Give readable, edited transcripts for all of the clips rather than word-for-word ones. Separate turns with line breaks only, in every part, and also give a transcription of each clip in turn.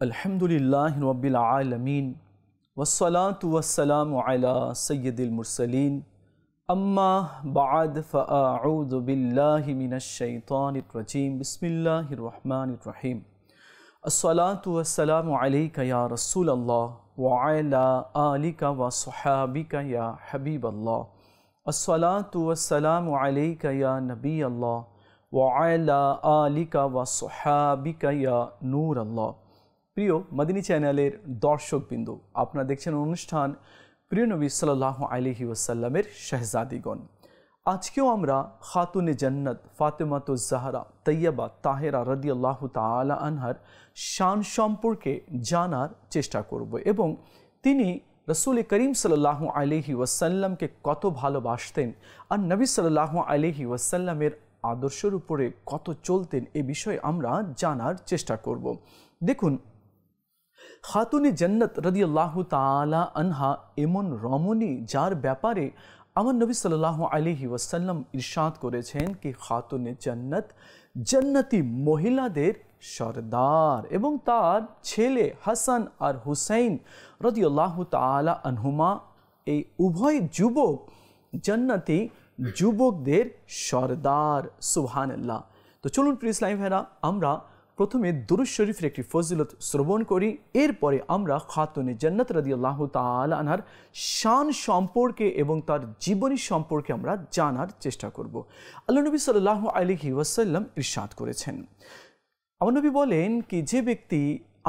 अल्हम्दुलिल्लाहि रब्बिल आलमीन वस्सलातु वस्सलामु अला सय्यिदिल मुरसलीन अम्मा बअद फ़अऊज़ु बिल्लाहि मिनश शैतानिर रजीम बिस्मिल्लाहिर रहमानिर रहीम अस्सलातु वस्सलामु अलैका या रसूलल्लाह व अला आलिका व स्वहाबिका या हबीबल्लाह अस्सलातु वस्सलामु अलैका या नबीअल्लाह व अला आलिका व स्वहाबिका या नूरल्लाह। प्रिय मदिनी चैनलेर दर्शकबिंद आपनारा देखছেন অনুষ্ঠান प्रिय नबी सल्लल्लाहु आलैहि वसल्लमेर शहजादीगण। आजकेও আমরা খাতুনে জান্নাত ফাতেমাতুজ জাহরা তৈয়বা তাহেরা রাদিয়াল্লাহু তাআলা আনহার শান সম্পর্কে জানার চেষ্টা করব এবং তিনি রাসূল করিম সাল্লাল্লাহু আলাইহি ওয়াসাল্লামকে কত ভালোবাসতেন আর নবী সাল্লাল্লাহু আলাইহি ওয়াসাল্লামের আদর্শের উপরে কত চলতেন এই বিষয়ে আমরা জানার চেষ্টা করব। দেখুন, খাতুনে জান্নাত রাদিয়াল্লাহু তাআলা আনহা এমন রমণী যার ব্যাপারে আমার নবী সাল্লাল্লাহু আলাইহি ওয়াসাল্লাম ইরশাদ করেছেন কি খাতুনে জান্নাত জান্নাতি মহিলাদের সরদার এবং তার ছেলে হাসান আর হুসাইন রাদিয়াল্লাহু তাআলা আনহুমা এই উভয় যুবক জান্নাতি যুবকদের সরদার। সুবহানাল্লাহ। তো চলুন প্রিয় ইসলামী ভাইরা, আমরা প্রথমে দুরূদ শরীফের একটি ফজিলত শ্রবণ করি, এরপরে আমরা খাতুনে জান্নাত রাদিয়াল্লাহু তাআলা আনহার শান সম্পর্কে এবং তার জীবনী সম্পর্কে আমরা জানার চেষ্টা করব। আল্লাহ নবী সাল্লাল্লাহু আলাইহি ওয়াসাল্লাম ইরশাদ করেছেন, আমার নবী বলেন কি যে ব্যক্তি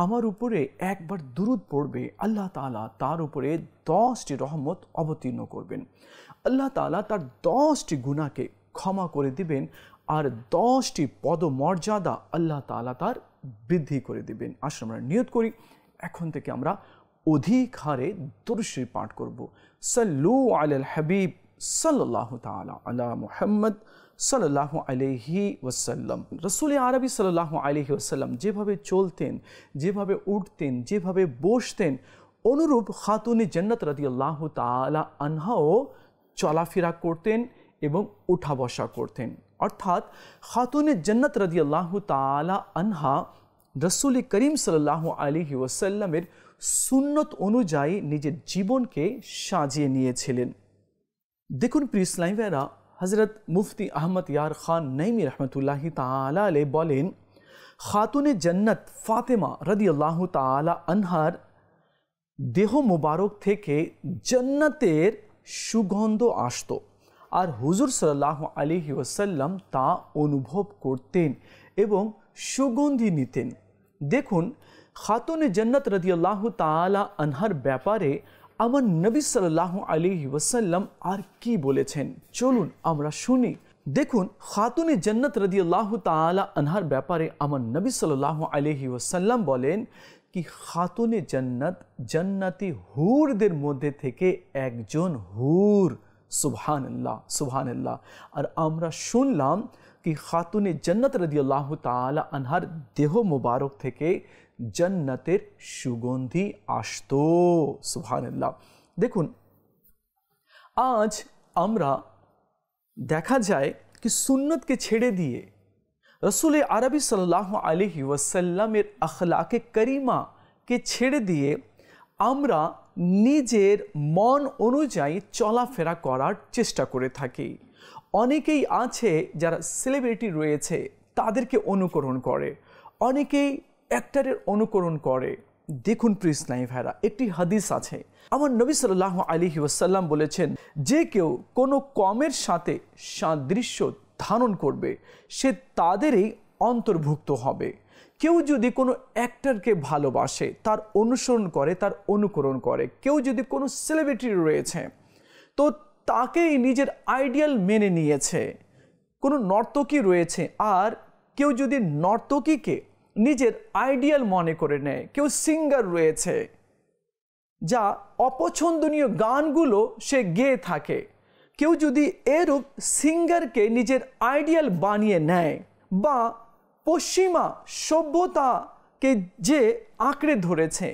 আমার উপরে একবার দুরূদ পড়বে আল্লাহ তাআলা তার উপরে 10টি রহমত অবতীর্ণ করবেন। আল্লাহ তাআলা তার 10টি গুনাহকে ক্ষমা করে দিবেন আর 10টি পদমর্যাদা আল্লাহ তাআলা তার বৃদ্ধি করে দিবেন। আসুন আমরা নিয়ত করি, এখন থেকে আমরা অধিক হারে দুরূদ শরীফ পাঠ করব। সাল্লু আলাল হাবিব সাল্লাল্লাহু তাআলা আলা মুহাম্মদ সাল্লাল্লাহু আলাইহি ওয়াসাল্লাম। রাসূল আরবি সাল্লাল্লাহু আলাইহি ওয়াসাল্লাম যেভাবে চলতেন, যেভাবে উঠতেন, যেভাবে বসতেন, অনুরূপ খাতুনে জান্নাত রাদিয়াল্লাহু তাআলা আনহাও চলাফেরা করতেন এবং উঠা বসা করতেন। অর্থাৎ খাতুনে জান্নাত রাদিয়াল্লাহু তাআলা আনহা রাসূল করিম সাল্লাল্লাহু আলাইহি ওয়াসাল্লামের সুন্নত অনুযায়ী নিজের জীবনকে সাজিয়ে নিয়েছিলেন। দেখুন প্রিয় ইসলামী ভাইরা, হযরত মুফতি আহমদ ইয়ার খান নাইমি রহমতুল্লাহি তাআলা আলাইহি বলেন, খাতুনে জান্নাত ফাতেমা রাদিয়াল্লাহু তাআলা আনহার দেহ মোবারক থেকে জান্নাতের সুগন্ধ আসতো আর হুজুর সাল্লাল্লাহু আলাইহি ওয়াসাল্লাম তা অনুভব করতেন এবং সুগন্ধি নিতেন। দেখুন, খাতুনে জান্নাত রাদিয়াল্লাহু তাআলা আনহার ব্যাপারে আমার নবী সাল্লাল্লাহু আলাইহি ওয়াসাল্লাম আর কি বলেছেন, চলুন আমরা শুনি। দেখুন, খাতুনে জান্নাত রাদিয়াল্লাহু তাআলা আনহার ব্যাপারে আমার নবী সাল্লাল্লাহু আলাইহি ওয়াসাল্লাম বলেন কি খাতুনে জান্নাত জান্নাতি হুরদের মধ্যে থেকে একজন হুর। সুবহানাল্লাহ, সুবহানাল্লাহ। আর আমরা শুনলাম কি খাতুনে জান্নাত রাদিয়াল্লাহু তাআলা আনহার দেহ মোবারক থেকে জান্নাতের সুগন্ধি আসতো। সুবহানাল্লাহ। দেখুন, আজ আমরা দেখা যায় কি সুন্নতকে ছেড়ে দিয়ে রাসূল আরবি সাল্লাল্লাহু আলাইহি ওয়াসাল্লামের আখলাকে করিমাকে ছেড়ে দিয়ে আমরা নিজের মন অনুযায়ী চলাফেরা করার চেষ্টা করে থাকি। অনেকেই আছে যারা সেলিব্রিটি রয়েছে তাদেরকে অনুকরণ করে, অনেকেই অ্যাক্টরের অনুকরণ করে। দেখুন প্রিয় ইসলামী ভাইরা, একটি হাদিস আছে, আমার নবী সাল্লাল্লাহু আলাইহি ওয়াসাল্লাম বলেছেন যে কেউ কোনো কমের সাথে সাদৃশ্য ধারণ করবে সে তাদেরই অন্তর্ভুক্ত হবে। কেউ যদি কোনো অ্যাক্টরকে ভালোবাসে, তার অনুসরণ করে, তার অনুকরণ করে, কেউ যদি কোনো সেলিব্রিটি রয়েছে তো তাকেই নিজের আইডিয়াল মেনে নিয়েছে, কোনো নর্তকী রয়েছে আর কেউ যদি নর্তকীকে নিজের আইডিয়াল মনে করে নেয়, কেউ সিঙ্গার রয়েছে যা অপছন্দনীয় গানগুলো সে গেয়ে থাকে, কেউ যদি এরূপ সিঙ্গারকে নিজের আইডিয়াল বানিয়ে নেয় বা পশ্চিমা সভ্যতাকে যে আঁকড়ে ধরেছে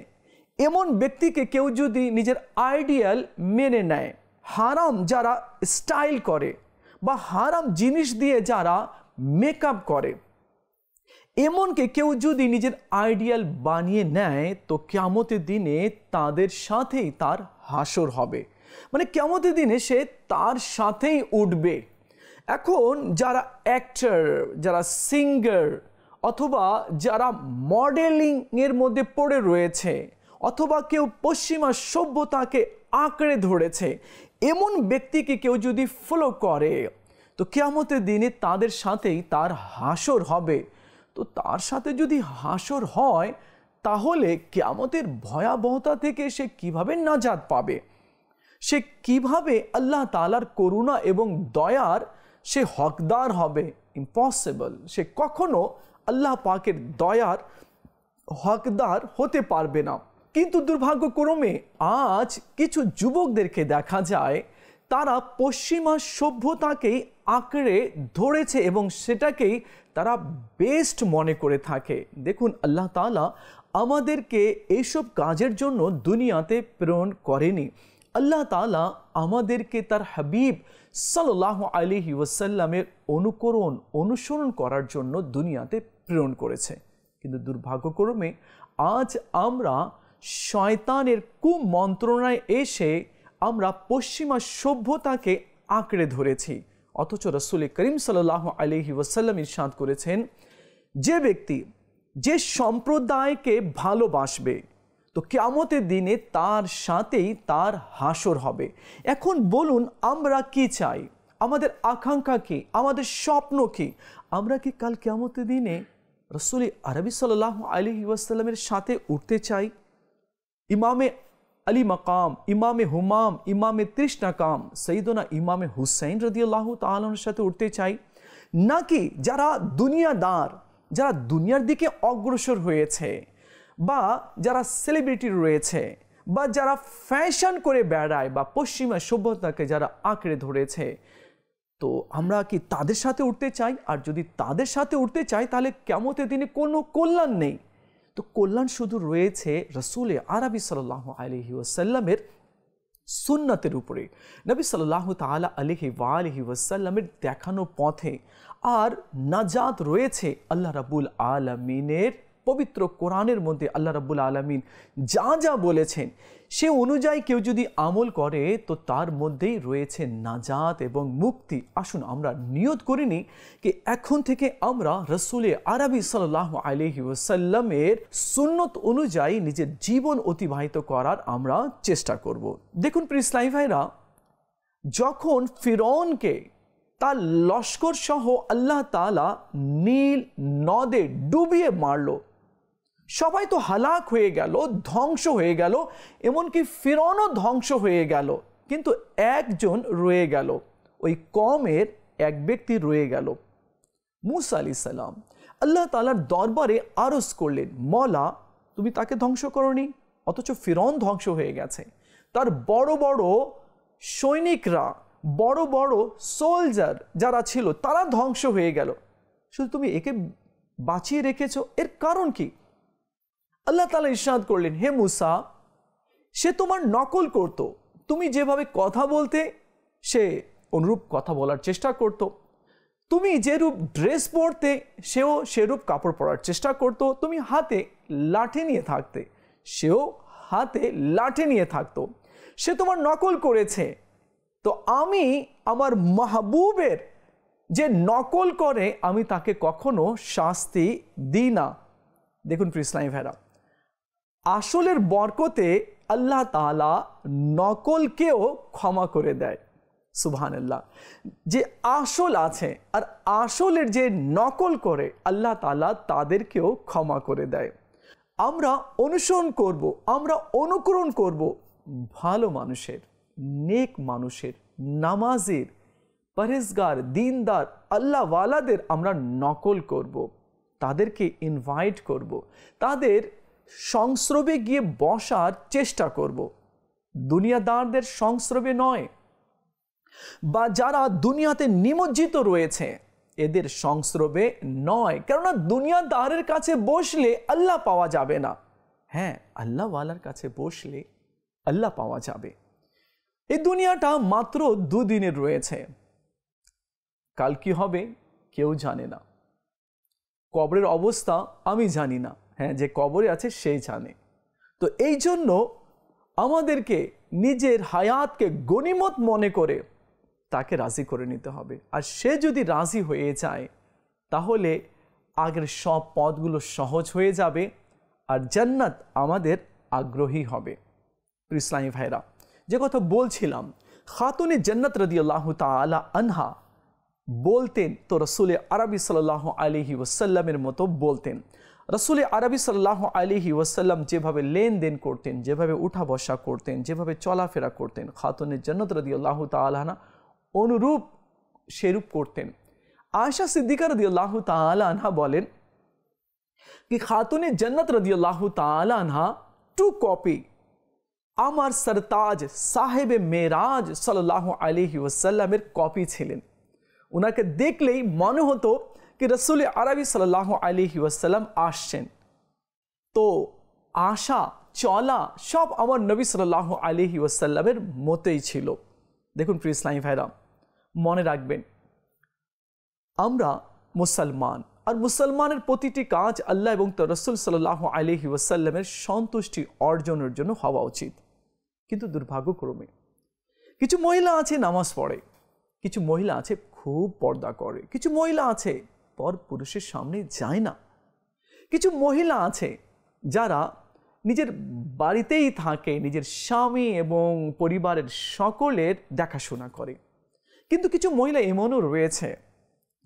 এমন ব্যক্তিকে কেউ যদি নিজের আইডিয়াল মেনে নেয়, হারাম যারা স্টাইল করে বা হারাম জিনিস দিয়ে যারা মেকআপ করে, এমনকি কেউ যদি নিজের আইডিয়াল বানিয়ে নেয় তো কিয়ামতের দিনে তাদের সাথেই তার হাসর হবে, মানে কিয়ামতের দিনে সে তার সাথেই উঠবে। এখন যারা অ্যাক্টর, যারা সিঙ্গার, অথবা যারা মডেলিংয়ের মধ্যে পড়ে রয়েছে, অথবা কেউ পশ্চিমা সভ্যতাকে আঁকড়ে ধরেছে, এমন ব্যক্তিকে কেউ যদি ফলো করে তো কিয়ামতের দিনে তাদের সাথেই তার হাসর হবে। তো তার সাথে যদি হাসর হয় তাহলে কিয়ামতের ভয়াবহতা থেকে সে কিভাবে নাজাত পাবে? সে কিভাবে আল্লাহ তাআলার করুণা এবং দয়ার সে হকদার হবে? ইম্পসিবল। সে কখনো আল্লাহ পাকের দয়ার হকদার হতে পারবে না। কিন্তু দুর্ভাগ্যক্রমে আজ কিছু যুবকদেরকে দেখা যায় তারা পশ্চিমা সভ্যতাকেই আঁকড়ে ধরেছে এবং সেটাকেই তারা বেস্ট মনে করে থাকে। দেখুন, আল্লাহ তাআলা আমাদেরকে এইসব কাজের জন্য দুনিয়াতে প্রেরণ করেনি। আল্লাহ তাআলা আমাদেরকে তার হাবিব সাল্লাল্লাহু আলাইহি ওয়াসাল্লামের অনুসরণ করার জন্য দুনিয়াতে প্রেরণ করেছে। কিন্তু দুর্ভাগ্যক্রমে আজ আমরা শয়তানের কুমন্ত্রণায় এসে আমরা পশ্চিমা সভ্যতাকে আঁকড়ে ধরেছি। অথচ রাসূল করিম সাল্লাল্লাহু আলাইহি ওয়াসাল্লাম ইরশাদ করেছেন, যে ব্যক্তি যে সম্প্রদায়কে ভালোবাসবে তো কিয়ামতের দিনে তার সাথেই তার হাসর হবে। এখন বলুন, আমরা কি চাই? আমাদের আকাঙ্ক্ষা কি? আমাদের স্বপ্ন কি? আমরা কি কাল কিয়ামতের দিনে রাসূল আরবি সাল্লাল্লাহু আলাইহি ওয়াসাল্লামের সাথে উঠতে চাই? ইমামে আলী মাকাম, ইমামে হুমাম, ইমামে তৃষ্ণাকাম, সৈয়দনা ইমামে হুসাইন রাদিয়াল্লাহু তাআলার সাথে উঠতে চাই? নাকি যারা দুনিয়াদার, যারা দুনিয়ার দিকে অগ্রসর হয়েছে, বা যারা সেলিব্রিটি রয়েছে, বা যারা ফ্যাশন করে বেড়ায়, বা পশ্চিমা সভ্যতাকে যারা আঁকড়ে ধরেছে, তো আমরা কি তাদের সাথে উঠতে চাই? আর যদি তাদের সাথে উঠতে চাই তাহলে কিয়ামতের দিনে কোনো কল্যাণ নেই। তো কল্যাণ শুধু রয়েছে রাসূল আরবি সাল্লাল্লাহু আলাইহি ওয়াসাল্লামের সুন্নাতের উপরে, নবী সাল্লাল্লাহু তাআলা আলাইহি ওয়াসাল্লামের দেখানো পথে। আর নাজাত রয়েছে আল্লাহ রাব্বুল আলামিনের পবিত্র কোরআনের মধ্যে। আল্লাহ রাব্বুল আলামিন যা যা বলেছেন সে অনুযায়ী কেউ যদি আমল করে তো তার মধ্যেই রয়েছে নাজাত এবং মুক্তি। আসুন আমরা নিয়ত করে নিই যে এখন থেকে আমরা রাসূল আরবি সাল্লাল্লাহু আলাইহি ওয়াসাল্লামের সুন্নত অনুযায়ী নিজের জীবন অতিবাহিত করার আমরা চেষ্টা করব। দেখুন প্রিয় ইসলামী ভাইরা, যখন ফিরআউনকে তার লস্কর সহ আল্লাহ তাআলা নীল নদে ডুবিয়ে মারল, সবাই তো হালাক হয়ে গেল, ধ্বংস হয়ে গেল, এমনকি ফিরআউনও ধ্বংস হয়ে গেল। কিন্তু একজন রয়ে গেল, ওই কওমের এক ব্যক্তি রয়ে গেল, মূসা আলাইহিস সালাম। আল্লাহ তাআলার দরবারে আরজ করলেন, মওলা তুমি তাকে ধ্বংস করনি, অথচ ফিরআউন ধ্বংস হয়ে গেছে, তার বড় বড় সৈনিকরা, বড় বড় সোলজার যারা ছিল তারা ধ্বংস হয়ে গেল, শুধু তুমি একে বাঁচিয়ে রেখেছো, এর কারণ কি? আল্লাহ তাআলা ইরশাদ করলেন, হে মূসা, সে তোমার নকল করত, তুমি যেভাবে কথা বলতে সে অনুরূপ কথা বলার চেষ্টা করত, তুমি যেরূপ ড্রেস পরতে সেও সেরূপ কাপড় পরার চেষ্টা করত, তুমি হাতে লাঠি নিয়ে থাকতে সেও হাতে লাঠি নিয়ে থাকতো, সে তোমার নকল করেছে। তো আমি আমার মাহবুবের যে নকল করে আমি তাকে কখনো শাস্তি দিই না। দেখুন প্রিয় ইসলামী ভাইরা, আসলের বরকতে আল্লাহ তাআলা নকলকেও ক্ষমা করে দেয়। সুবহানাল্লাহ। যে আসল আছে আর আসলের যে নকল করে আল্লাহ তাআলা তাদেরকেও ক্ষমা করে দেয়। আমরা অনুসরণ করব, আমরা অনুকরণ করব ভালো মানুষের, নেক মানুষের, নামাজের, পরহেজগার, দিনদার, আল্লাহওয়ালাদের আমরা নকল করব, তাদেরকে ইনভাইট করব, তাদের সংস্রবে গিয়ে বসার চেষ্টা করব, দুনিয়াদারদের সংস্রবে নয়, বা যারা দুনিয়াতে নিমজ্জিত রয়েছে এদের সংস্রবে নয়। কেননা দুনিয়াদারের কাছে বসলে আল্লাহ পাওয়া যাবে না। হ্যাঁ, আল্লাহওয়ালার কাছে বসলে আল্লাহ পাওয়া যাবে। এই দুনিয়াটা মাত্র দুদিনের রয়েছে, কাল কি হবে কেউ জানে না। কবরের অবস্থা আমি জানি না, হ্যাঁ, যে কবরে আছে সেই জানে। তো এই জন্য আমাদেরকে নিজের হায়াতকে গনিমত মনে করে তাকে রাজি করে নিতে হবে। আর সে যদি রাজি হয়ে যায় তাহলে আগের সব পথগুলো সহজ হয়ে যাবে আর জান্নাত আমাদের আগ্রহী হবে। ইসলামী ভাইরা, যে কথা বলছিলাম, খাতুনে জান্নাত রাদিয়াল্লাহু তাআলা আনহা বলতেন তো রসুল আরবি সাল্লাল্লাহু আলাইহি ওয়াসাল্লামের মতো বলতেন। রসুল আরবি সাল্লাল্লাহু আলাইহি ওয়াসাল্লাম যেভাবে লেনদেন করতেন, যেভাবে উঠা বসা করতেন, যেভাবে চলাফেরা করতেন, খাতুনে জান্নাত রাদিয়াল্লাহু তাআলা আনহা অনুরূপ সেরূপ করতেন। আয়েশা সিদ্দিকা রাদিয়াল্লাহু তাআলা আনহা বলেন कि खातून जन्नत रदियल्लाहु ताला अन्हा टू कॉपी আমার सरताज साहेब मेराज সাল্লাল্লাহু আলাইহি ওয়াসাল্লামের কপি ছিলেন। ওনাকে দেখলেই মনে হতো कि রসুল আরবি সাল্লাল্লাহু আলাইহি ওয়াসাল্লাম আসছেন। তো আশা চলা সব আমার নবী সাল্লাল্লাহু আলাইহি ওয়াসাল্লামের মতোই ছিল। দেখুন প্রিয় ইসলামী ভাইরা, মনে রাখবেন আমরা মুসলমান, আর মুসলমানের প্রতিটি কাজ আল্লাহ এবং তার রাসূল সাল্লাল্লাহু আলাইহি ওয়াসাল্লামের সন্তুষ্টি অর্জনের জন্য হওয়া উচিত। কিন্তু দুর্ভাগ্যক্রমে কিছু মহিলা আছে নামাজ পড়ে, কিছু মহিলা আছে খুব পর্দা করে, কিছু মহিলা আছে পর পুরুষের সামনে যায় না, কিছু মহিলা আছে যারা নিজের বাড়িতেই থাকে, নিজের স্বামী এবং পরিবারের সকলের দেখাশোনা করে। কিন্তু কিছু মহিলা এমনও রয়েছে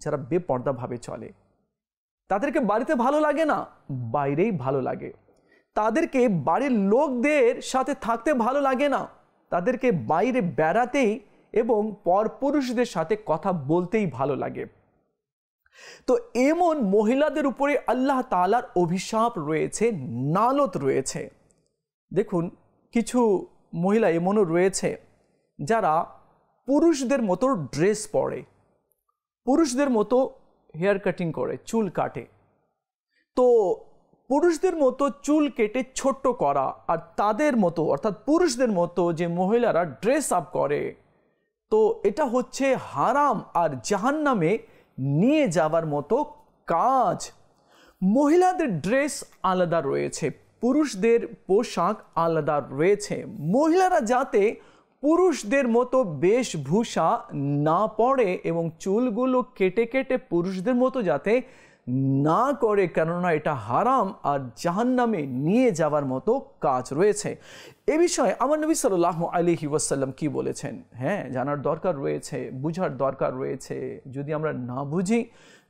যারা বেপর্দাভাবে চলে। তাদেরকে বাড়িতে ভালো লাগে না, বাইরেই ভালো লাগে। তাদেরকে বাড়ির লোকদের সাথে থাকতে ভালো লাগে না, তাদেরকে বাইরে বেড়াতেই এবং পরপুরুষদের সাথে কথা বলতেই ভালো লাগে। তো এমন মহিলাদের উপরে আল্লাহ তাআলার অভিশাপ রয়েছে, নালত রয়েছে। দেখুন কিছু মহিলা এমনও রয়েছে যারা পুরুষদের মতো ড্রেস পরে, পুরুষদের মতো হেয়ার কাটিং করে, চুল কাটে। তো পুরুষদের মতো চুল কেটে ছোট্ট করা আর তাদের মতো অর্থাৎ পুরুষদের মতো যে মহিলারা ড্রেস আপ করে, তো এটা হচ্ছে হারাম আর জাহান্নামে নিয়ে যাবার মতো কাজ। মহিলাদের ড্রেস আলাদা রয়েছে, পুরুষদের পোশাক আলাদা রয়েছে। মহিলারা যাতে পুরুষদের মতো বেশভূষা না পরে এবং চুলগুলো কেটে কেটে পুরুষদের মতো যাতে না করে, কেননা এটা হারাম আর জাহান্নামে নিয়ে যাওয়ার মতো কাজ রয়েছে। এ বিষয়ে আমার নবী সাল্লাল্লাহু আলাইহি ওয়াসাল্লাম কি বলেছেন, হ্যাঁ, জানার দরকার রয়েছে, বুঝার দরকার রয়েছে। যদি আমরা না বুঝি,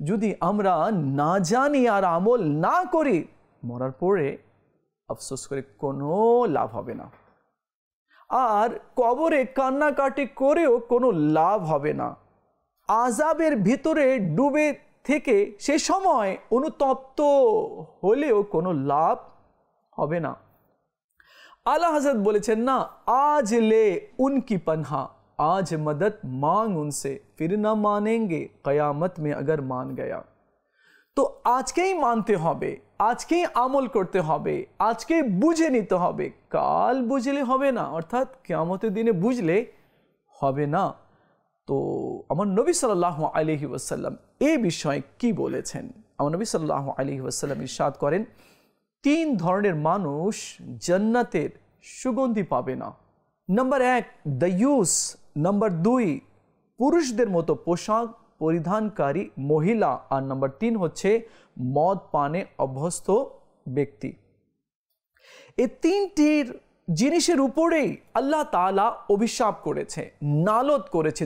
যদি আমরা না জানি আর আমল না করি, মরার পরে আফসোস করে কোনো লাভ হবে না। আর কবরে কান্নাকাটি করেও কোনো লাভ হবে না। আযাবের ভিতরে ডুবে থেকে সে সময় অনুতপ্ত হলেও কোনো লাভ হবে না। আলা হযরত বলেছেন না, আজ লে উনকি পনহা, আজ মদদ মাंग उनसे फिर ना मानेंगे कयामत में अगर मान गया। তো আজকেই মানতে হবে, আজকেই আমল করতে হবে, আজকেই বুঝে নিতে হবে। কাল বুঝলে হবে না, অর্থাৎ কিয়ামতের দিনে বুঝলে হবে না। তো আমার নবী সাল্লাল্লাহু আলাইহি ওয়াসাল্লাম এই বিষয়ে কি বলেছেন? আমার নবী সাল্লাল্লাহু আলাইহি ওয়াসাল্লাম ইরশাদ করেন, তিন ধরনের মানুষ জান্নাতের সুগন্ধি পাবে না। নাম্বার 1 দায়ুস, নাম্বার 2 পুরুষদের মতো পোশাক পরিধানকারী মহিলা, আর নাম্বার 3 হচ্ছে মদ পানে অভ্যস্ত ব্যক্তি। এই তিনটির জিনিসের উপরেই আল্লাহ তাআলা অভিশাপ করেছে, নালত করেছে।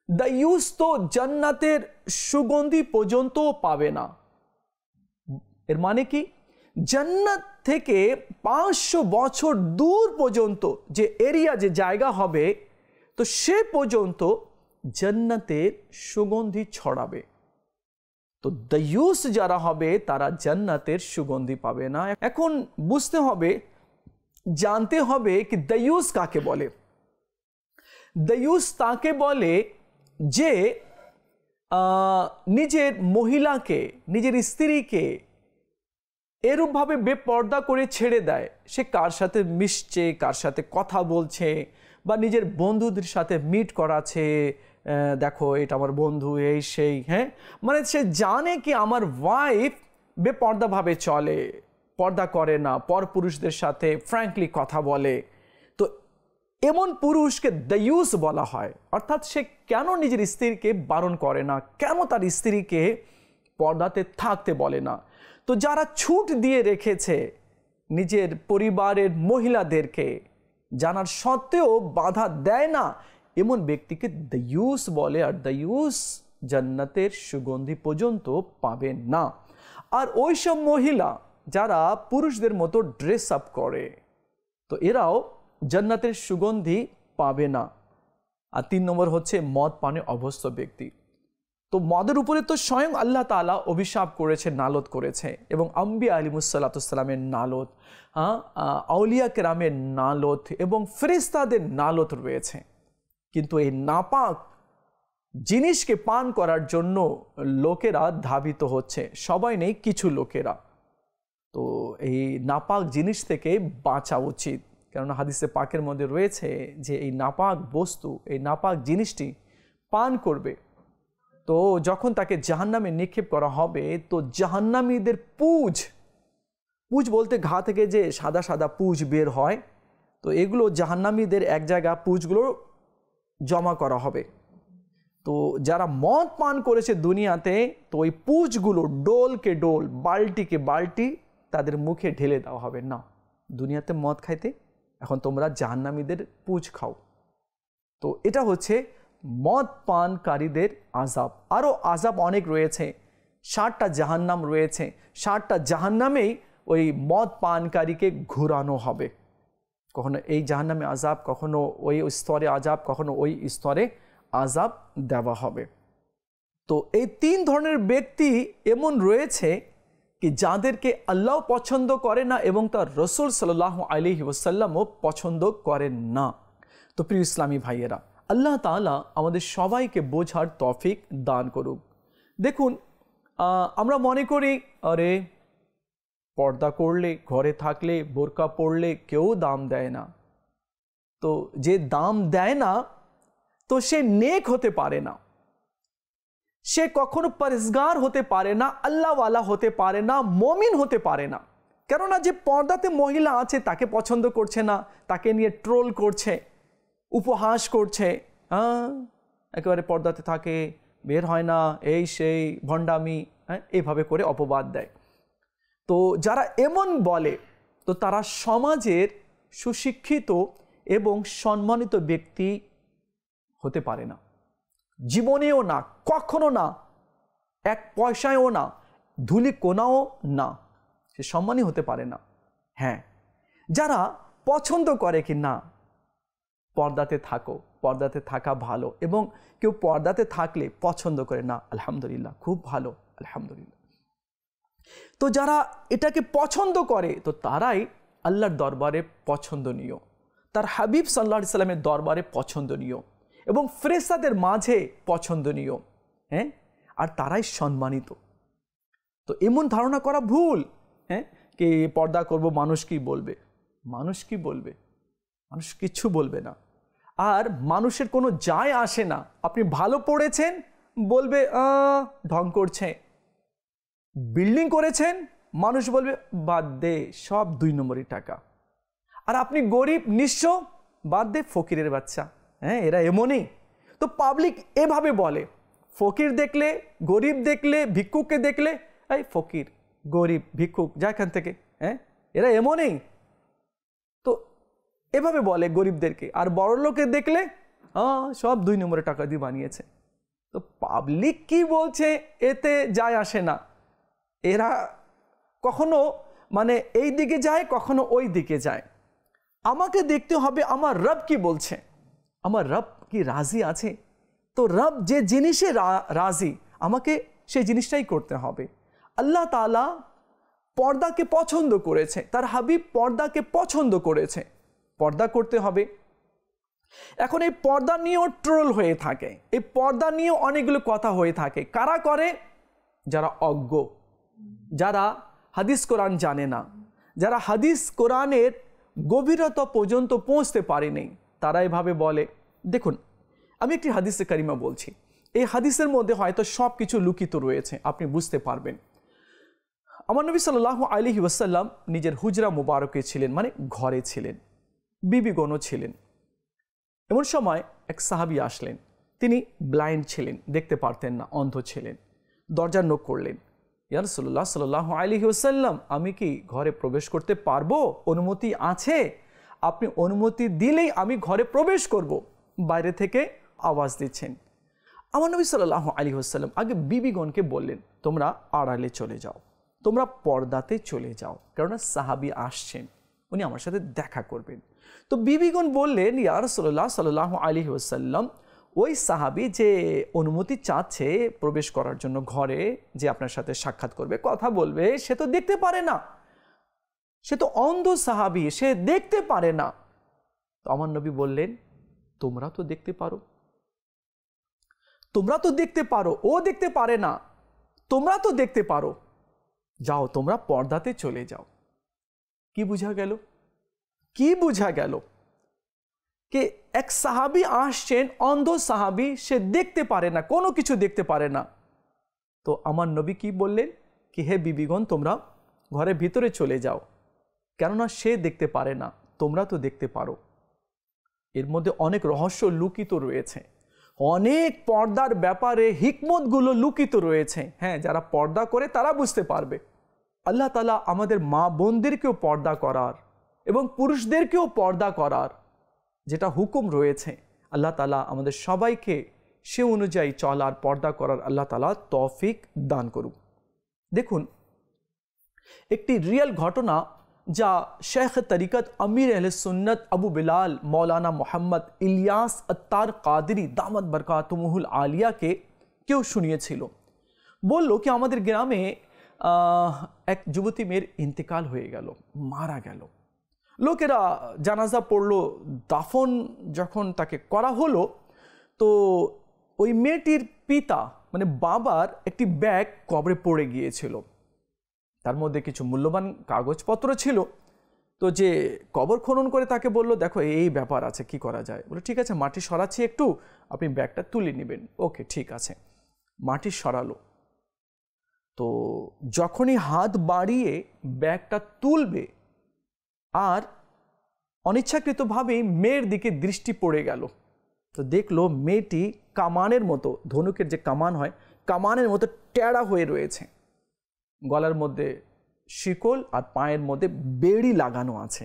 দায়ুস তো জান্নাতের সুগন্ধি পর্যন্ত পাবে না। এর মানে কি? জান্নাত থেকে 500 বছর দূর পর্যন্ত যে এরিয়া, যে জায়গা হবে, তো সে পর্যন্ত জান্নাতের সুগন্ধি ছড়াবে। তো দায়ুস যারা হবে তারা জান্নাতের সুগন্ধি পাবে না। এখন বুঝতে হবে, জানতে হবে কি দায়ুস কাকে বলে। দায়ুস তাকে বলে যে নিজের মহিলাকে, নিজের স্ত্রীকে এরূপভাবে বেপর্দা করে ছেড়ে দেয়। সে কার সাথে মিশছে, কার সাথে কথা বলছে, বা নিজের বন্ধুদের সাথে মিট করাচ্ছে, দেখো এটা আমার বন্ধু, এই সেই, হ্যাঁ, মানে সে জানে কি আমার ওয়াইফ বেপর্দাভাবে চলে, পর্দা করে না, পরপুরুষদের সাথে ফ্র্যাঙ্কলি কথা বলে। তো এমন পুরুষকে দায়ুস বলা হয়, অর্থাৎ সে কেন নিজের স্ত্রীকে বারণ করে না, কেন তার স্ত্রীকে পর্দাতে থাকতে বলে না। তো যারা ছুট দিয়ে রেখেছে নিজের পরিবারের মহিলাদেরকে, জানার সত্ত্বেও বাধা দেয় না, এমন ব্যক্তিকে দায়ুস বলে। আর দায়ুস জান্নাতের সুগন্ধি পর্যন্ত পাবেন না। আর ওইসব মহিলা যারা পুরুষদের মতো ড্রেস আপ করে, তো এরাও জান্নাতের সুগন্ধি পাবে না। আর 3 নম্বর হচ্ছে মদ পানে অভ্যস্ত ব্যক্তি। তো মদের উপরে তো স্বয়ং আল্লাহ তাআলা অভিশাপ করেছে, নালত করেছে, এবং আম্বিয়া আলাইহিসসালামের নালত, আউলিয়া কেরামের নালত এবং ফেরেশতাদের নালত রয়েছে। কিন্তু এই নাপাক জিনিসকে পান করার জন্য লোকেরা ধাবিত হচ্ছে, সবাই নেই, কিছু লোকেরা। তো এই নাপাক জিনিস থেকে বাঁচা উচিত, কেননা হাদিসে পাকের মধ্যে রয়েছে যে এই নাপাক বস্তু, এই নাপাক জিনিসটি পান করবে তো যখন তাকে জাহান্নামে নিক্ষেপ করা হবে, তো জাহান্নামীদের পুঁজ বলতে ঘা থেকে যে সাদা সাদা পুঁজ বের হয়, তো এগুলো জাহান্নামীদের এক জায়গা পুঁজগুলো জমা করা হবে। তো যারা মদ পান করেছে দুনিয়াতে, তো ওই পুঁজগুলো ডোলকে ডোল, বালতিকে বালতি তাদের মুখে ঢেলে দেওয়া হবে। না, দুনিয়াতে মদ খাইতে, এখন তোমরা জাহান্নামীদের পুঁজ খাও। তো এটা হচ্ছে মদ পানকারীদের আযাব। আরও আযাব অনেক রয়েছে, 60টা জাহান্নাম রয়েছে, 60টা জাহান্নামেই ওই মদ পানকারীকে ঘুরানো হবে। কখনো এই জাহান্নামে আযাব, কখনো ওই স্তরে আযাব, কখনো ওই স্তরে আযাব দেওয়া হবে। তো এই 3 ধরনের ব্যক্তি এমন রয়েছে কি যাদেরকে আল্লাহ পছন্দ করে না এবং তার রাসূল সাল্লাল্লাহু আলাইহি ওয়াসাল্লামও পছন্দ করেন না। তো প্রিয় ইসলামী ভাইয়েরা, আল্লাহ তাআলা আমাদের সবাইকে বোঝার তৌফিক দান করুক। দেখুন, আমরা মনে করি আরে পর্দা করলে, ঘরে থাকলে, বোরকা পরলে কেউ দাম দেয় না। তো যে দাম দেয় না, তো সে নেক হতে পারে না, সে কখনো পরহেজগার হতে পারে না, আল্লাহওয়ালা হতে পারে না, মুমিন হতে পারে না। কেননা যে পর্দাতে মহিলা আছে তাকে পছন্দ করছে না, তাকে নিয়ে ট্রোল করছে, উপহাস করছে, একেবারে পর্দাতে থাকে, বের হয় না, এই সেই ভণ্ডামি, এইভাবে করে অপবাদ দেয়। তো যারা এমন বলে, তো তারা সমাজের সুশিক্ষিত এবং সম্মানিত ব্যক্তি হতে পারে না, জীবনেও না, কখনো না, 1 পয়সায়ও না, ধুলি কোনাও না, সে সম্মানী হতে পারে না। হ্যাঁ, যারা পছন্দ করে কি না পর্দাতে থাকো, পর্দাতে থাকা ভালো, এবং কেউ পর্দাতে থাকলে পছন্দ করে না, আলহামদুলিল্লাহ, খুব ভালো, আলহামদুলিল্লাহ। তো যারা এটাকে পছন্দ করে, তো তারাই আল্লাহর দরবারে পছন্দনীয়, তার হাবিব সাল্লাল্লাহু আলাইহি সাল্লামের দরবারে পছন্দনীয় এবং ফেরেশতাদের মাঝে পছন্দনীয়, হ্যাঁ, আর তারাই সম্মানিত। তো এমন ধারণা করা ভুল, হ্যাঁ, কি পর্দা করব, মানুষ কি বলবে, মানুষ কি বলবে, মানুষ কিচ্ছু বলবে না। আর মানুষের কোনো যায় আসে না, আপনি ভালো পড়েছেন বলবে ঢং করছে, বিল্ডিং করেছেন মানুষ বলবে বাদ দে, সব 2 নম্বরই টাকা। আর আপনি গরিব নিঃস্ব, বাদ দে, ফকিরের বাচ্চা, হ্যাঁ, এরা এমনই। তো পাবলিক এভাবে বলে, ফকির দেখলে, গরিব দেখলে, ভিক্ষুককে দেখলে, এই ফকির, গরিব, ভিক্ষুক, যা এখান থেকে, হ্যাঁ, এরা এমনই। তো এভাবে বলে গরিবদেরকে, আর বড় লোকে দেখলে সব 2 নম্বরের টাকা দিয়ে বানিয়েছে। তো পাবলিক কি বলছে এতে যায় আসে না, এরা কখনো মানে এই দিকে যায়, কখনো ওই দিকে যায়। আমাকে দেখতে হবে আমার রব কি বলছে, আমার রব কি রাজি আছে। তো রব যে জিনিসে রাজি, আমাকে সেই জিনিসটাই করতে হবে। আল্লাহ তাআলা পর্দাকে পছন্দ করেছে, তার হাবিব পর্দাকে পছন্দ করেছে, পর্দা করতে হবে। এখন এই পর্দা নিয়েও ট্রোল হয়ে থাকে, এই পর্দা নিয়েও অনেকগুলো কথা হয়ে থাকে। কারা করে? যারা অজ্ঞ, যারা হাদিস কোরআন জানে না, যারা হাদিস কোরআনের গভীরতা পর্যন্ত পৌঁছতে পারেনি, তারা এভাবে বলে। দেখুন, আমি একটি হাদিসে কারিমা বলছি, এই হাদিসের মধ্যে হয়তো সব কিছু লুকিত রয়েছে, আপনি বুঝতে পারবেন। আমার নবী সাল্লাল্লাহু আলাইহি ওয়াসাল্লাম নিজের হুজরা মুবারকে ছিলেন, মানে ঘরে ছিলেন, বিবিগণও ছিলেন। এমন সময় এক সাহাবী আসলেন, তিনি ব্লাইন্ড ছিলেন, দেখতে পারতেন না, অন্ধ ছিলেন। দরজার নক করলেন, ইয়া রাসূলুল্লাহ সাল্লাল্লাহু আলাইহি ওয়াসাল্লাম, আমি কি ঘরে প্রবেশ করতে পারবো? অনুমতি আছে? আপনি অনুমতি দিলেই আমি ঘরে প্রবেশ করব। বাইরে থেকে আওয়াজ দিচ্ছেন। আমার নবী সাল্লাল্লাহু আলাইহি ওয়াসাল্লাম আগে বিবিগণকে বললেন, তোমরা আড়ালে চলে যাও, তোমরা পর্দাতে চলে যাও, কারণ সাহাবী আসছেন, উনি আমার সাথে দেখা করবেন। তো বিবিগণ বললেন, ইয়া রাসূলুল্লাহ সাল্লাল্লাহু আলাইহি ওয়াসাল্লাম, ওই সাহাবী যে অনুমতি চাচ্ছে প্রবেশ করার জন্য ঘরে, যে আপনার সাথে সাক্ষাৎ করবে, কথা বলবে, সে তো দেখতে পারে না, সে তো অন্ধ সাহাবী, সে দেখতে পারে না। তো আমার নবী বললেন, তোমরা তো দেখতে পারো, তোমরা তো দেখতে পারো, ও দেখতে পারে না, তোমরা তো দেখতে পারো, যাও তোমরা পর্দাতে চলে যাও। কি বুঝা গেল? কি বুঝা গেল? কে এক সাহাবী আসছেন, অন্ধ সাহাবী, সে দেখতে পারে না, কোনো কিছু দেখতে পারে না। তো আমার নবী কি বললেন কি, হে বিবিগণ, তোমরা ঘরের ভিতরে চলে যাও, কেননা সে দেখতে পারে না, তোমরা তো দেখতে পারো। এর মধ্যে অনেক রহস্য লুকিত রয়েছে, অনেক পর্দার ব্যাপারে হিকমতগুলো লুকিত রয়েছে। হ্যাঁ, যারা পর্দা করে তারা বুঝতে পারবে। আল্লাহ তাআলা আমাদের মা বোনদেরকেও পর্দা করার এবং পুরুষদেরকেও পর্দা করার যেটা হুকুম রয়েছে, আল্লাহ তাআলা আমাদের সবাইকে সে অনুযায়ী চলার, পর্দা করার আল্লাহ তাআলা তৌফিক দান করুক। দেখুন, একটি রিয়েল ঘটনা যা শেখ তরিকত আমির আহলে সুন্নত আবু বিলাল মৌলানা মোহাম্মদ ইলিয়াস আত্তার কাদরি দামাত বরকাতুহুল আলিয়াকে কেউ শুনিয়েছিল। বলল কি, আমাদের গ্রামে এক যুবতী মেয়ের ইন্তেকাল হয়ে গেল, মারা গেল। লোকেরা জানাজা পড়ল, দাফন যখন তাকে করা হলো, তো ওই মেয়েটির পিতা মানে বাবার একটি ব্যাগ কবরে পড়ে গিয়েছিল, তার মধ্যে কিছু মূল্যবান কাগজপত্র ছিল। তো যে কবর খনন করে তাকে বলল, দেখো এই ব্যাপার আছে, কি করা যায়? বলে, ঠিক আছে, মাটি সরাচ্ছি একটু, আপনি ব্যাগটা তুলে নেবেন। ওকে, ঠিক আছে। মাটি সরালো। তো যখনই হাত বাড়িয়ে ব্যাগটা তুলবে, আর অনিচ্ছাকৃতভাবেই মেয়ের দিকে দৃষ্টি পড়ে গেল। তো দেখলো মেয়েটি কামানের মতো, ধনুকের যে কামান হয়, কামানের মতো টেরা হয়ে রয়েছে, গলার মধ্যে শিকল আর পায়ের মধ্যে বেড়ি লাগানো আছে,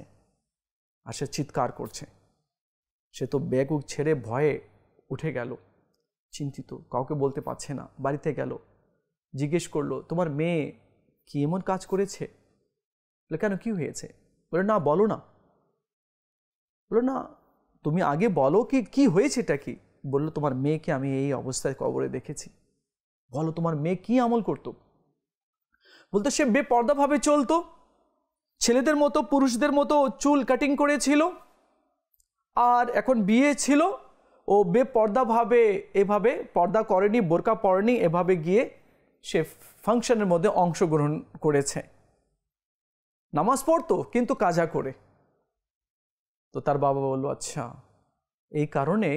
আর সে চিৎকার করছে। সে তো ব্যাগ ছেড়ে ভয়ে উঠে গেল, চিন্তিত, কাউকে বলতে পারছে না। বাড়িতে গেল, জিজ্ঞেস করলো, তোমার মেয়ে কি এমন কাজ করেছে? বলে, কেন, কি হয়েছে? বলে, না, বলো না। বলো না, তুমি আগে বলো কি হয়েছে, এটা কি? বললো, তোমার মেয়েকে আমি এই অবস্থায় কবরে দেখেছি। বলো, তোমার মেয়ে কি আমল করতো? বলতো, সে বেপর্দাভাবে চলতো, ছেলেদের মতো পুরুষদের মতো চুল কাটিং করেছিল, আর এখন বিয়ে ছিল, ও বেপর্দাভাবে এভাবে পর্দা করেনি, বোরকা পরেনি, এভাবে গিয়ে সে ফাংশনের মধ্যে অংশগ্রহণ করেছে। নামাজ পড়তো কিন্তু কাজা করে। তো তার বাবা বলল, আচ্ছা, এই কারণে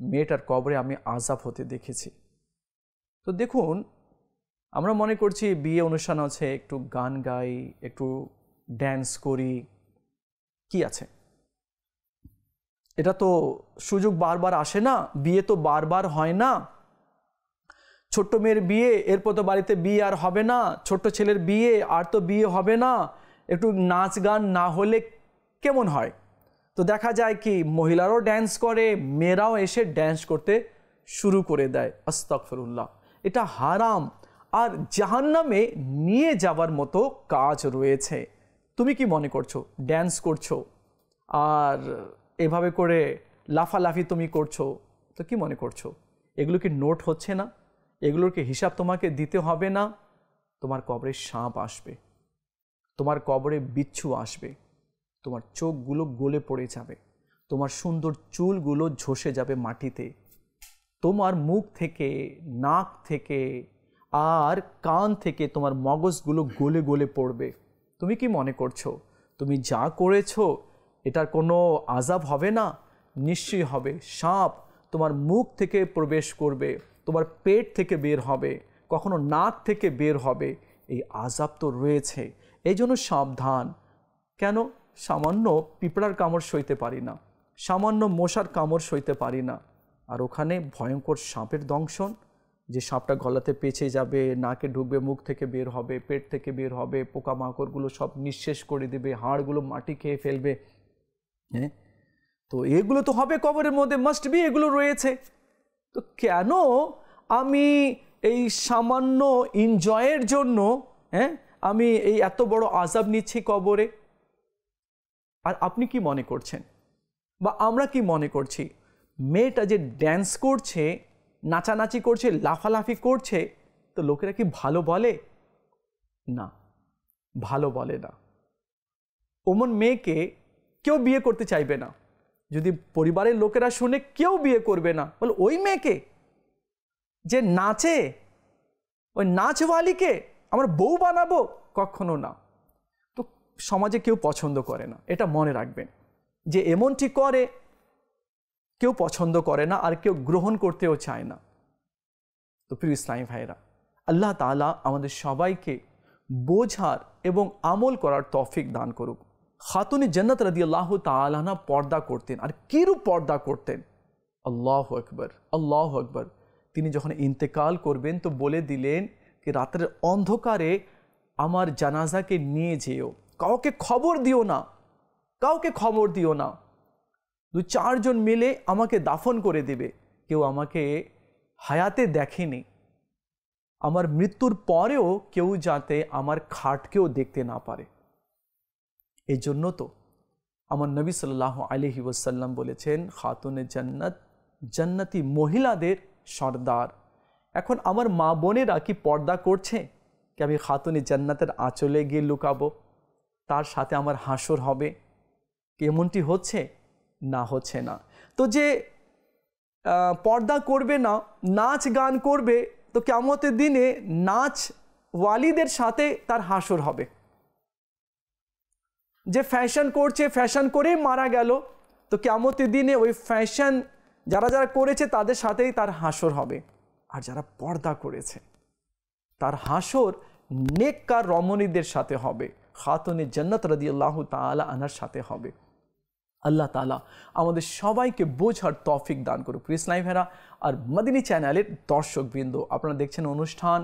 মেয়েটার কবরে আমি আযাব হতে দেখেছি। তো দেখুন, আমরা মনে করছি বিয়ে অনুষ্ঠান আছে, একটু গান গাই, একটু ড্যান্স করি, কি আছে? এটা তো সুযোগ বারবার আসে না, বিয়ে তো বারবার হয় না। ছোট্ট মেয়ের বিয়ে, এরপর তো বাড়িতে বিয়ে আর হবে না, ছোট্ট ছেলের বিয়ে, আর তো বিয়ে হবে না। একটু নাচ গান না হলে কেমন হয়? তো দেখা যায় কি, মহিলারাও ড্যান্স করে, মেয়েরাও এসে ড্যান্স করতে শুরু করে দেয়। আস্তাগফিরুল্লাহ, এটা হারাম আর জাহান্নামে নিয়ে যাওয়ার মতো কাজ রয়েছে। তুমি কি মনে করছো ড্যান্স করছো আর এভাবে করে লাফালাফি তুমি করছো, তো কি মনে করছো এগুলো কি নোট হচ্ছে না? এগুলোর কি হিসাব তোমাকে দিতে হবে না? তোমার কবরে সাপ আসবে, তোমার কবরে বিচ্ছু আসবে, তোমার চোখগুলো গলে পড়ে যাবে, তোমার সুন্দর চুলগুলো ঝসে যাবে মাটিতে, তোমার মুখ থেকে, নাক থেকে আর কান থেকে তোমার মগজগুলো গলে গলে পড়বে। তুমি কি মনে করছো তুমি যা করেছো এটার কোনো আযাব হবে না? নিশ্চয়ই হবে। সাপ তোমার মুখ থেকে প্রবেশ করবে, তোমার পেট থেকে বের হবে, কখনো নাক থেকে বের হবে। এই আযাব তো রয়েছে, এই জন্য সাবধান। কেন? সামান্য পিঁপড়ার কামড় সইতে পারি না, সামান্য মশার কামড় সইতে পারি না, আর ওখানে ভয়ঙ্কর সাপের দংশন, যে সাপটা গলাতে পেঁচে যাবে, নাকে ঢুকবে, মুখ থেকে বের হবে, পেট থেকে বের হবে, পোকামাকড়গুলো সব নিঃশেষ করে দেবে, হাড়গুলো মাটি খেয়ে ফেলবে। হ্যাঁ, তো এগুলো তো হবে কবরের মধ্যে, মাস্ট বি এগুলো রয়েছে। তো কেন আমি এই সামান্য এনজয়ের জন্য আমি এই এত বড় আযাব নিচ্ছি কবরে? আর আপনি কি মনে করছেন, বা আমরা কি মনে করছি, মেয়েটা যে ড্যান্স করছে, নাচানাচি করছে, লাফালাফি করছে, তো লোকেরা কি ভালো বলে? না, ভালো বলে না। ওমন মেয়েকে কেউ বিয়ে করতে চাইবে না। যদি পরিবারের লোকেরা শুনে, কেউ বিয়ে করবে না। বলে ওই মেয়েকে যে নাচে, ওই নাচওয়ালিকে আমার বউ বানাবো, কখনো না। তো সমাজে কেউ পছন্দ করে না, এটা মনে রাখবেন। যে এমনটি করে কেউ পছন্দ করে না, আর কেউ গ্রহণ করতেও চায় না। তো প্রিয় ইসলামী ভাইরা, আল্লাহ তাআলা আমাদের সবাইকে বোঝার এবং আমল করার তৌফিক দান করুক। খাতুনে জান্নাত রাদিয়াল্লাহু তাআলা আনহা পর্দা করতেন, আর কিরূপ পর্দা করতেন! আল্লাহু আকবার, আল্লাহু আকবার। তিনি যখন ইন্তেকাল করবেন তো বলে দিলেন কি রাতের অন্ধকারে আমার জানাজাকে নিয়ে যেও, কাউকে খবর দিও না, কাউকে খবর দিও না। 2-4 জন মিলে আমাকে দাফন করে দেবে। কেউ আমাকে হায়াতে দেখেনি, আমার মৃত্যুর পরেও কেউ যাতে আমার খাটকেও দেখতে না পারে। এই জন্য তো আমার নবী সাল্লাল্লাহু আলাইহি ওয়াসাল্লাম বলেছেন, খাতুনে জান্নাত জান্নাতি মহিলাদের সর্দার। এখন আমার মা বোনেরা কি পর্দা করছে? কি আমি খাতুনে জান্নাতের আঁচলে গিয়ে লুকাবো, তার সাথে আমার হাসর হবে? এমনটি হচ্ছে না? হচ্ছে না। তো যে পর্দা করবে না, নাচ গান করবে, তো কিয়ামতের দিনে নাচ ওয়ালিদের সাথে তার হাসর হবে। যে ফ্যাশন করছে, ফ্যাশন করেই মারা গেল, তো কিয়ামতের দিনে ওই ফ্যাশন যারা যারা করেছে তাদের সাথেই তার হাসর হবে। আর যারা পর্দা করেছে তার হাসর নেককার রমণীদের সাথে হবে, খাতুনে জান্নাত রাদিয়াল্লাহু তাআলা আনহার সাথে হবে। আল্লাহ তাআলা আমাদের সবাইকে বোঝার তৌফিক দান করুক। ইসলামী ভাইরা আর মদিনী চ্যানেলের দর্শকবৃন্দ, আপনারা দেখছেন অনুষ্ঠান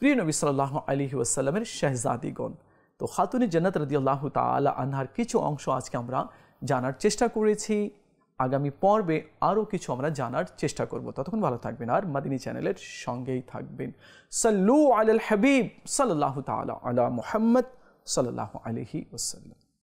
প্রিয় নবী সাল্লাল্লাহু আলাইহি ওয়াসাল্লামের শেহজাদিগণ। তো খাতুনে জান্নাত রাদিয়াল্লাহু তাআলা আনহার কিছু অংশ আজকে আমরা জানার চেষ্টা করেছি। আগামী পর্বে আরও কিছু আমরা জানার চেষ্টা করব। ততক্ষণ ভালো থাকবেন আর মদিনী চ্যানেলের সঙ্গেই থাকবেন। সাল্লু আলাল হাবিব সাল্লাল্লাহু তাআলা আলা মুহাম্মদ সাল্লাল্লাহু আলাইহি ওয়াসাল্লাম।